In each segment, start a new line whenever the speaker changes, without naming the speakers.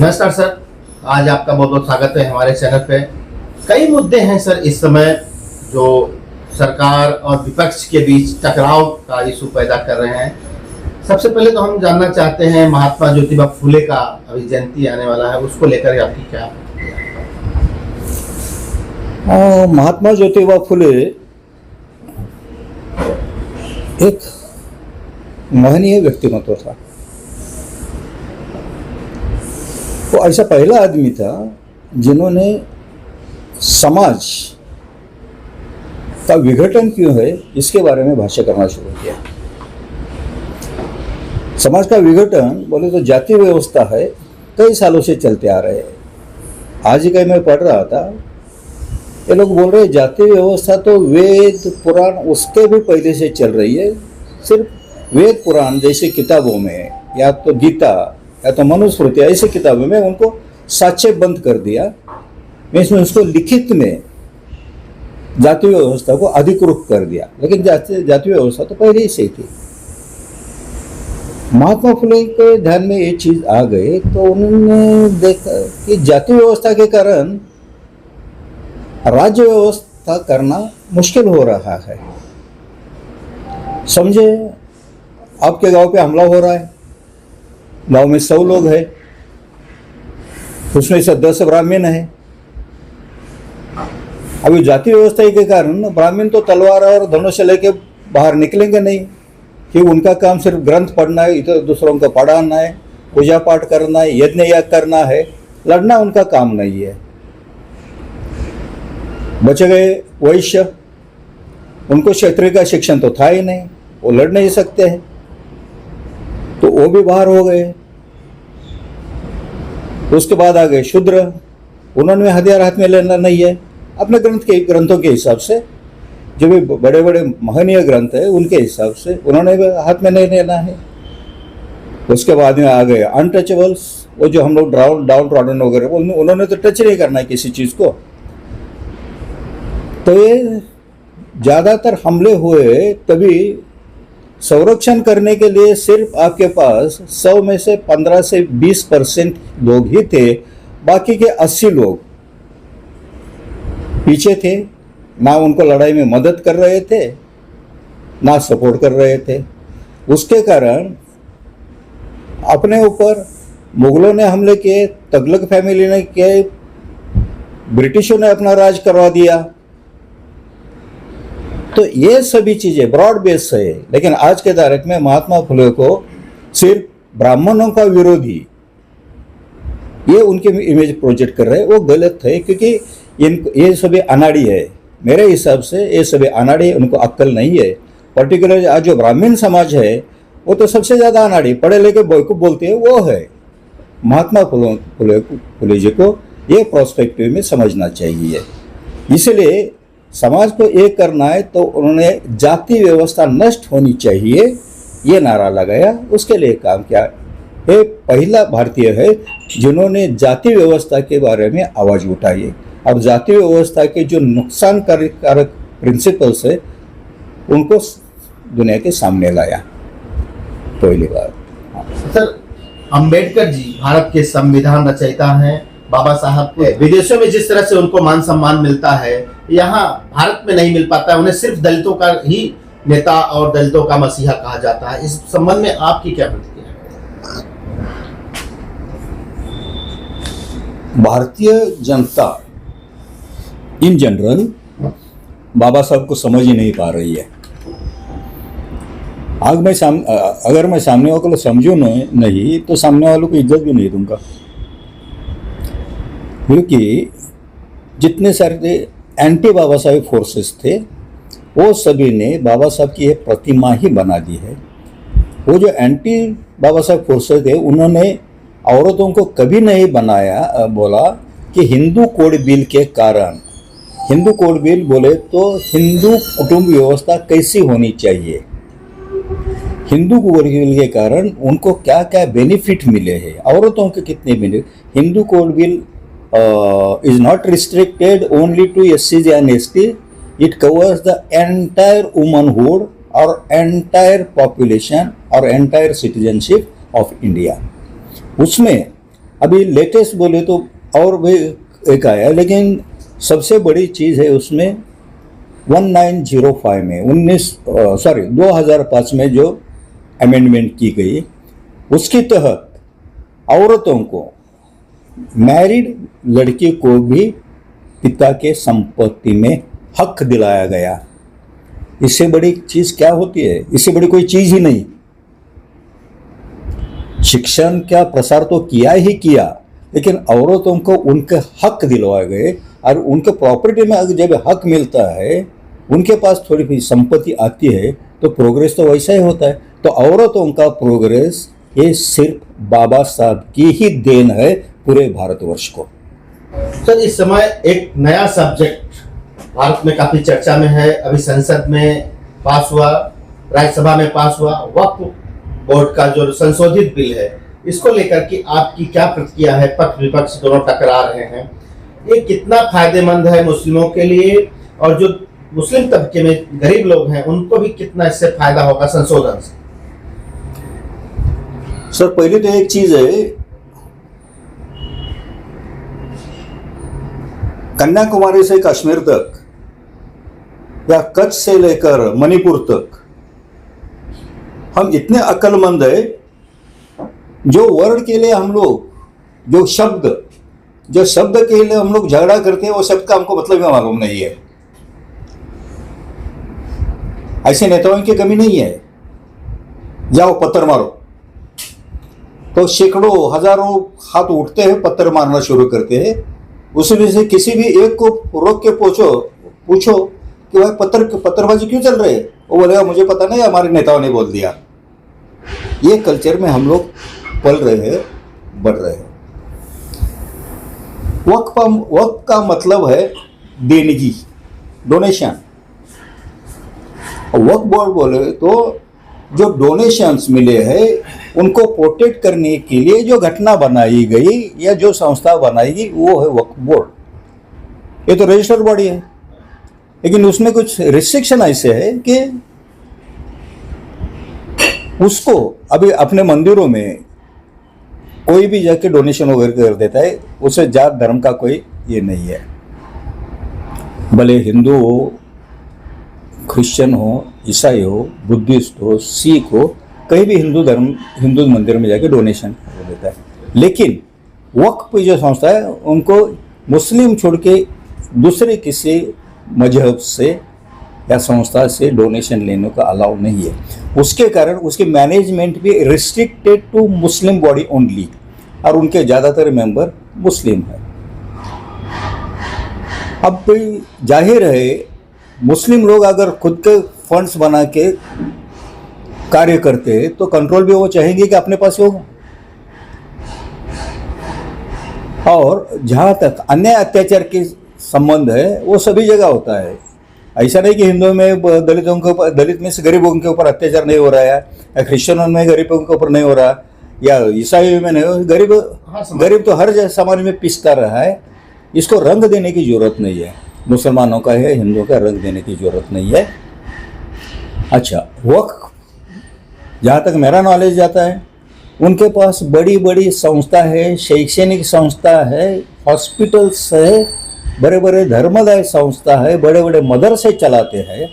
नमस्कार सर, आज आपका बहुत बहुत स्वागत है हमारे चैनल पे। कई मुद्दे हैं सर इस समय जो सरकार और विपक्ष के बीच टकराव का इशू पैदा कर रहे हैं। सबसे पहले तो हम जानना चाहते हैं महात्मा ज्योतिबा फुले का अभी जयंती आने वाला है, उसको लेकर आपकी क्या?
महात्मा ज्योतिबा फुले एक महनीय व्यक्तिमत्व था। वो ऐसा पहला आदमी था जिन्होंने समाज का विघटन क्यों है इसके बारे में भाष्य करना शुरू किया। समाज का विघटन बोले तो जाति व्यवस्था है, कई सालों से चलते आ रहे हैं। आज ही कहीं मैं पढ़ रहा था, ये लोग बोल रहे जाति व्यवस्था तो वेद पुराण उसके भी पहले से चल रही है। सिर्फ वेद पुराण जैसे किताबों में या तो गीता या तो मनुस्मृति ऐसी किताबों में उनको साचे बंद कर दिया। मैं इसमें उसको लिखित में जाति व्यवस्था को अधिकृत कर दिया, लेकिन जाति व्यवस्था तो पहले ही से थी। महात्मा फुले के ध्यान में ये चीज आ गई तो उन्होंने देखा कि जाति व्यवस्था के कारण राज्य व्यवस्था करना मुश्किल हो रहा है। समझे, आपके गांव पे हमला हो रहा है, गांव में 100 लोग हैं, उसमें से 10 ब्राह्मण है। अभी जाति व्यवस्था के कारण ब्राह्मण तो तलवार और धनुष लेके बाहर निकलेंगे नहीं, कि उनका काम सिर्फ ग्रंथ पढ़ना है, इधर दूसरों को पढ़ाना है, पूजा पाठ करना है, यज्ञ याग करना है, लड़ना उनका काम नहीं है। बचे गए वैश्य, उनको क्षत्रिय का शिक्षण तो था ही नहीं, वो लड़ नहीं सकते हैं, तो वो भी बाहर हो गए। उसके बाद आ गए शूद्र, उन्होंने हथियार हाथ में लेना नहीं है। अपने ग्रंथों के हिसाब से, जो भी बड़े बड़े महनीय ग्रंथ है उनके हिसाब से उन्होंने भी हाथ में नहीं लेना है। उसके बाद में आ गए अनटचेबल्स, वो जो हम लोग डाउन ट्रॉडन वगैरह, उन्होंने तो टच नहीं करना है किसी चीज को। तो ये ज्यादातर हमले हुए तभी संरक्षण करने के लिए सिर्फ आपके पास 100 में से 15 से 20% लोग ही थे, बाकी के 80 लोग पीछे थे, ना उनको लड़ाई में मदद कर रहे थे ना सपोर्ट कर रहे थे। उसके कारण अपने ऊपर मुगलों ने हमले किए, तुगलक फैमिली ने किए, ब्रिटिशों ने अपना राज करवा दिया। तो ये सभी चीजें ब्रॉड बेस है, लेकिन आज के तारीख में महात्मा फुले को सिर्फ ब्राह्मणों का विरोधी ये उनकी इमेज प्रोजेक्ट कर रहे हैं। वो गलत है, क्योंकि ये सभी अनाड़ी है। मेरे हिसाब से ये सभी अनाड़ी, उनको अक्ल नहीं है। पर्टिकुलर आज जो ब्राह्मण समाज है वो तो सबसे ज्यादा अनाड़ी, पढ़े लिखे बेवकूफ बोलते हैं, वो है। महात्मा फुले जी को ये प्रोस्पेक्टिव में समझना चाहिए। इसलिए समाज को एक करना है तो उन्होंने जाति व्यवस्था नष्ट होनी चाहिए ये नारा लगाया, उसके लिए काम किया। ये पहला भारतीय है जिन्होंने जाति व्यवस्था के बारे में आवाज उठाई और जाति व्यवस्था के जो नुकसानकारक प्रिंसिपल्स है उनको दुनिया के सामने लाया। पहली बार
सर, अंबेडकर जी भारत के संविधान रचयिता हैं। बाबा साहब को विदेशों में जिस तरह से उनको मान सम्मान मिलता है, यहाँ भारत में नहीं मिल पाता है। उन्हें सिर्फ दलितों का ही नेता और दलितों का मसीहा कहा जाता है। इस संबंध में आपकी क्या प्रतिक्रिया है?
भारतीय जनता इन जनरल बाबा साहब को समझ ही नहीं पा रही है। अगर मैं सामने वालों को समझूं नहीं तो सामने वालों को इज्जत भी नहीं दूंगा, क्योंकि जितने सारे एंटी बाबा साहेब फोर्सेस थे वो सभी ने बाबा साहब की एक प्रतिमा ही बना दी है। वो जो एंटी बाबा साहब फोर्सेस थे उन्होंने औरतों को कभी नहीं बनाया, बोला कि हिंदू कोड बिल के कारण, हिंदू कोड बिल बोले तो हिंदू कुटुंब व्यवस्था कैसी होनी चाहिए, हिंदू कोड बिल के कारण उनको क्या क्या बेनिफिट मिले हैं, औरतों के कितने मिले। Hindu code bill is not restricted only to SCs and ST. It covers the entire womanhood or entire population or entire citizenship of India. उसमें अभी लेटेस्ट बोले तो और भी एक आया, लेकिन सबसे बड़ी चीज़ है उसमें 1905 में 2005 में जो अमेंडमेंट की गई, उसके तहत औरतों को, मैरिड लड़की को भी पिता के संपत्ति में हक दिलाया गया। इससे बड़ी चीज क्या होती है? इससे बड़ी कोई चीज ही नहीं। शिक्षण का प्रसार तो किया ही किया, लेकिन औरतों को उनके हक दिलवाए गए, और उनके प्रॉपर्टी में अगर जब हक मिलता है, उनके पास थोड़ी भी संपत्ति आती है, तो प्रोग्रेस तो वैसा ही होता है। तो औरतों का प्रोग्रेस ये सिर्फ बाबा साहब की ही देन है पूरे भारतवर्ष को।
सर, इस समय एक नया सब्जेक्ट भारत में काफी चर्चा में है, अभी संसद में पास हुआ, राज्यसभा में पास हुआ, वक्फ बोर्ड का जो संशोधित बिल है, इसको लेकर के आपकी क्या प्रतिक्रिया है? पक्ष विपक्ष दोनों टकरा रहे हैं, ये कितना फायदेमंद है मुस्लिमों के लिए, और जो मुस्लिम तबके में गरीब लोग हैं उनको भी कितना इससे फायदा होगा संशोधन से?
सर, पहले तो एक चीज है, कन्याकुमारी से कश्मीर तक या कच्छ से लेकर मणिपुर तक हम इतने अक्लमंद है, जो वर्ड के लिए हम लोग, जो शब्द के लिए हम लोग झगड़ा करते हैं, वो शब्द का हमको मतलब भी मालूम नहीं है। ऐसे नेताओं की कमी नहीं है। जाओ पत्थर मारो, तो सैकड़ों हजारों हाथ उठते हैं, पत्थर मारना शुरू करते हैं। उसमें से किसी भी एक को रोक के पूछो कि भाई पत्थरबाजी क्यों चल रही है, वो बोलेगा मुझे पता नहीं, हमारे नेताओं ने बोल दिया। ये कल्चर में हम लोग पल रहे हैं, बढ़ रहे हैं। वक्फ का मतलब है देनगी, डोनेशन। वक्फ बोर्ड बोले तो जो डोनेशंस मिले हैं उनको प्रोटेक्ट करने के लिए जो घटना बनाई गई या जो संस्था बनाएगी वो है वक्फ बोर्ड। ये तो रजिस्टर्ड बॉडी है, लेकिन उसमें कुछ रिस्ट्रिक्शन ऐसे है कि उसको अभी अपने मंदिरों में कोई भी जाके डोनेशन वगैरह कर देता है, उसे जात धर्म का कोई ये नहीं है। भले हिंदू हो, क्रिश्चियन हो, ईसाई हो, बुद्धिस्ट हो, सिख हो, कहीं भी हिंदू मंदिर में जाके डोनेशन कर देता है। लेकिन वक्फ जो संस्था है उनको मुस्लिम छोड़ के दूसरे किसी मजहब से या संस्था से डोनेशन लेने का अलाउ नहीं है। उसके कारण उसके मैनेजमेंट भी restricted to Muslim body only, और उनके ज़्यादातर मेंबर मुस्लिम हैं। अब जाहिर है मुस्लिम लोग अगर खुद के फंड्स बना के कार्य करते हैं तो कंट्रोल भी वो चाहेंगे कि अपने पास होगा। और जहाँ तक अन्य अत्याचार के संबंध है वो सभी जगह होता है। ऐसा नहीं कि हिंदुओं में दलितों के ऊपर, दलित में से गरीबों के ऊपर अत्याचार नहीं हो रहा है, या क्रिश्चियनों में गरीबों के ऊपर नहीं हो रहा, या ईसाई में नहीं हो। गरीब तो हर समाज में पिसता रहा है। इसको रंग देने की जरूरत नहीं है। मुसलमानों का है, हिंदुओं का रंग देने की जरूरत नहीं है। अच्छा, वक्फ जहाँ तक मेरा नॉलेज जाता है, उनके पास बड़ी बड़ी संस्था है, शैक्षणिक संस्था है, हॉस्पिटल्स है, बड़े बड़े धर्मदाय संस्था है, बड़े बड़े मदरसे चलाते हैं।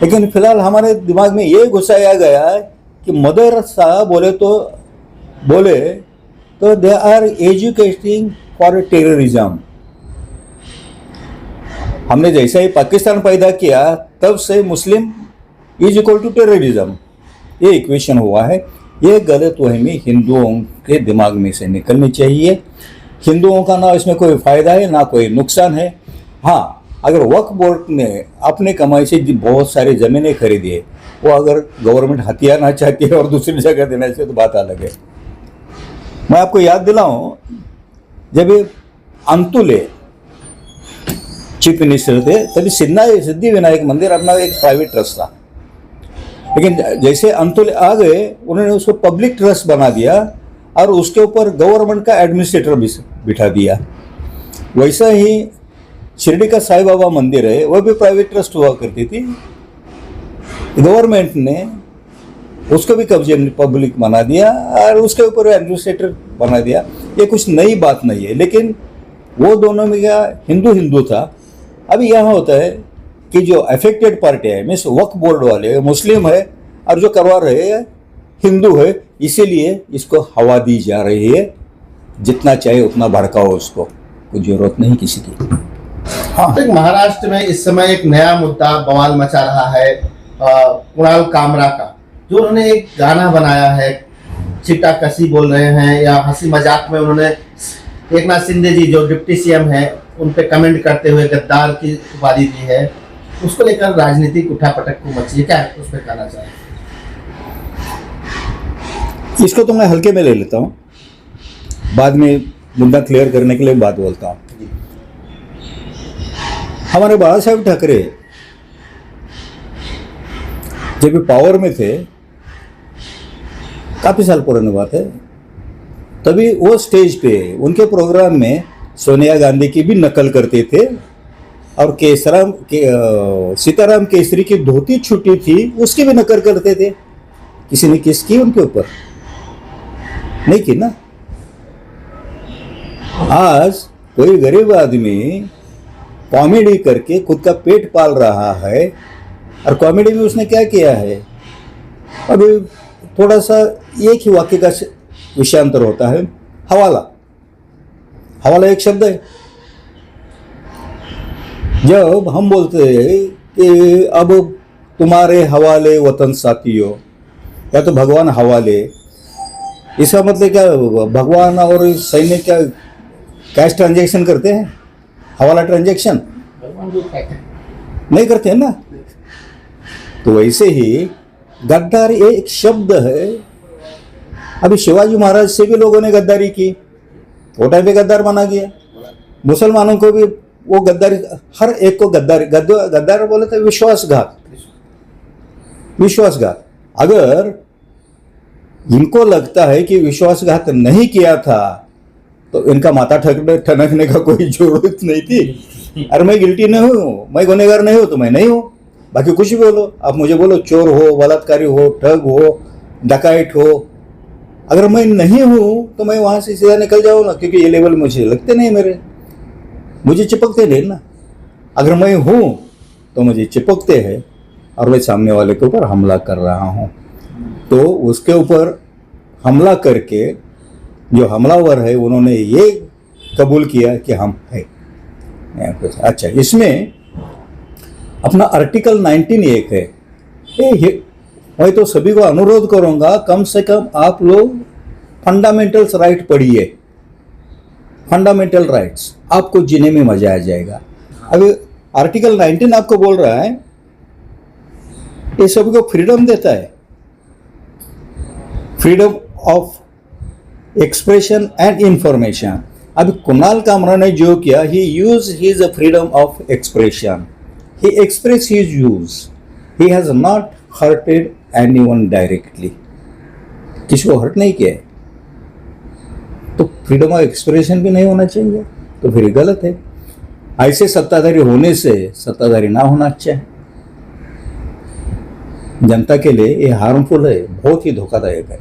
लेकिन फिलहाल हमारे दिमाग में ये घुसाया गया है कि मदरसा बोले तो they are educating for terrorism. हमने जैसे ही पाकिस्तान पैदा किया तब से Muslim is equal to terrorism, ये इक्वेशन हुआ है। ये गलत वहमी हिंदुओं के दिमाग में से निकलनी चाहिए। हिंदुओं का ना इसमें कोई फ़ायदा है ना कोई नुकसान है। हाँ, अगर वक्फ बोर्ड ने अपने कमाई से बहुत सारी ज़मीनें खरीदी है, वो अगर गवर्नमेंट हथियाना चाहती है और दूसरी जगह देना चाहिए तो बात अलग है। मैं आपको याद दिलाऊं, जब ये अंतुले चीफ मिनिस्टर थे तभी सिद्धि विनायक मंदिर अपना एक प्राइवेट ट्रस्ट था। लेकिन जैसे अंतुल आ गए, उन्होंने उसको पब्लिक ट्रस्ट बना दिया और उसके ऊपर गवर्नमेंट का एडमिनिस्ट्रेटर भी बिठा दिया। वैसा ही शिरडी का साईं बाबा मंदिर है, वह भी प्राइवेट ट्रस्ट हुआ करती थी। गवर्नमेंट ने उसको भी कब्जे पब्लिक बना दिया और उसके ऊपर एडमिनिस्ट्रेटर बना दिया। ये कुछ नई बात नहीं है, लेकिन वो दोनों में क्या हिंदू हिंदू था। अभी यहाँ होता है कि जो अफेक्टेड पार्टी है मीन्स वक्फ बोर्ड वाले मुस्लिम है और जो करवा रहे हैं हिंदू है, इसीलिए इसको हवा दी जा रही है। जितना चाहे उतना भड़काओ उसको, कोई जरूरत नहीं किसी की।
हाँ, तो महाराष्ट्र में इस समय एक नया मुद्दा बवाल मचा रहा है कुणाल कामरा का, जो उन्होंने एक गाना बनाया है, चिट्टा कसी बोल रहे हैं, या हंसी मजाक में उन्होंने एकनाथ शिंदे जी जो डिप्टी सीएम हैं उन पे कमेंट करते हुए गद्दार की उपाधि दी है। उसको लेकर राजनीतिक उठापटक को मची है, क्या उस पर कहना चाहिए?
इसको तो मैं हल्के में ले लेता हूँ, बाद में मुद्दा क्लियर करने के लिए बात बोलता हूँ। हमारे बाला साहब ठाकरे जब पावर में थे, काफी साल पुरानी बात है, तभी वो स्टेज पे उनके प्रोग्राम में सोनिया गांधी की भी नकल करते थे और सीताराम केसरी की धोती छुट्टी थी उसकी भी नकल करते थे। किसी ने किस की उनके ऊपर? नहीं की ना। आज कोई गरीब आदमी कॉमेडी करके खुद का पेट पाल रहा है, और कॉमेडी में उसने क्या किया है, अभी थोड़ा सा एक ही वाक्य का विषयांतर होता है। हवाला, हवाला एक शब्द है। जब हम बोलते हैं कि अब तुम्हारे हवाले वतन साथियों, या तो भगवान हवाले, इसका मतलब क्या? भगवान और सैन्य क्या कैश ट्रांजैक्शन करते हैं? हवाला ट्रांजैक्शन नहीं करते हैं ना। तो वैसे ही गद्दार एक शब्द है। अभी शिवाजी महाराज से भी लोगों ने गद्दारी की, वो टाइम पे गद्दार माना गया। मुसलमानों को भी वो गद्दारी, हर एक को गद्दार बोले तो विश्वासघात। अगर इनको लगता है कि विश्वासघात नहीं किया था तो इनका माथा ठनकने का कोई जरूरत नहीं थी। अरे मैं गिल्टी नहीं हूँ, मैं गुनहगार नहीं हूँ तो मैं नहीं हूँ। बाकी कुछ भी बोलो, आप मुझे बोलो चोर हो, बलात्कारी हो, ठग हो, डकैत हो, अगर मैं नहीं हूँ तो मैं वहां से सीधा निकल जाऊँ ना, क्योंकि ये लेवल मुझे लगते नहीं, मुझे चिपकते नहीं ना। अगर मैं हूँ तो मुझे चिपकते हैं और मैं सामने वाले के ऊपर हमला कर रहा हूँ, तो उसके ऊपर हमला करके जो हमलावर है उन्होंने ये कबूल किया कि हम है। अच्छा, इसमें अपना आर्टिकल 19 एक है। मैं तो सभी को अनुरोध करूंगा, कम से कम आप लोग फंडामेंटल्स राइट पढ़िए। फंडामेंटल राइट्स आपको जीने में मजा आ जाएगा। अभी आर्टिकल 19 आपको बोल रहा है ये सभी को फ्रीडम देता है, freedom of expression and information. अभी कुणाल कामरा ने जो किया, he use his freedom of expression, he expressed his views, he has not hurted anyone directly, किसी को हर्ट नहीं किया है, तो फ्रीडम ऑफ एक्सप्रेशन भी नहीं होना चाहिए, तो फिर गलत है। ऐसे सत्ताधारी होने से सत्ताधारी ना होना अच्छा है। जनता के लिए ये हार्मफुल है, बहुत ही धोखादायक है।